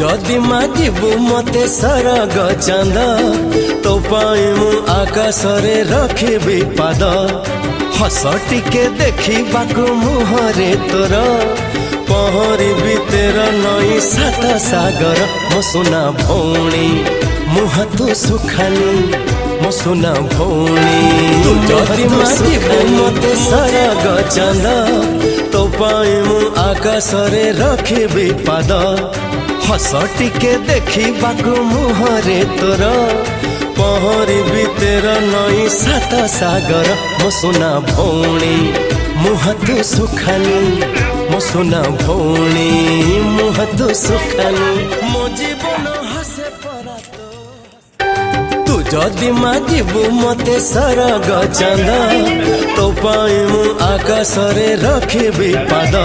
जदि मागिबू मते सरग चांद तो पाई मु आकाश रे रखिबी पाद हस टिके देखिबाकू मुहरे तोर पहरिबी तेर नई सात सागर मो सुना भौणी मुह तू सुखानी मो सुना भौणी तू जदि मागिबू मते सरग चांद तो पाई मु आकाश रे रखिबी पाद हस टिके देखिबाकू मुहरे तोर पहरिबी तेर नई सात सागर मो सुना भौणी मुह तू सुखानी मो सुना भौणी मुह तू सुखानी मो जीवन हसे परा तू जदि मागिबू मते सरग चांद तो पाई मु आकाश रे रखिबी पाद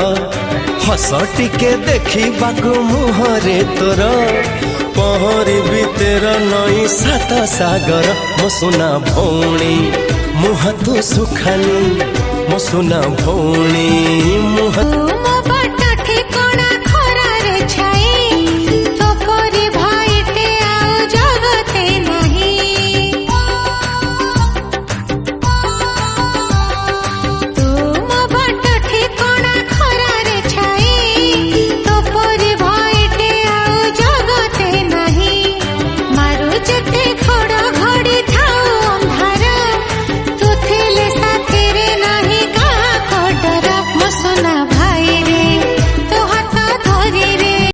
हस टिके देखिबाकू मुहरे तोर पहरिबी तेर नई सात सागर मो सुना भौणी मुह तू सुखानी मो सुना भौणी मुह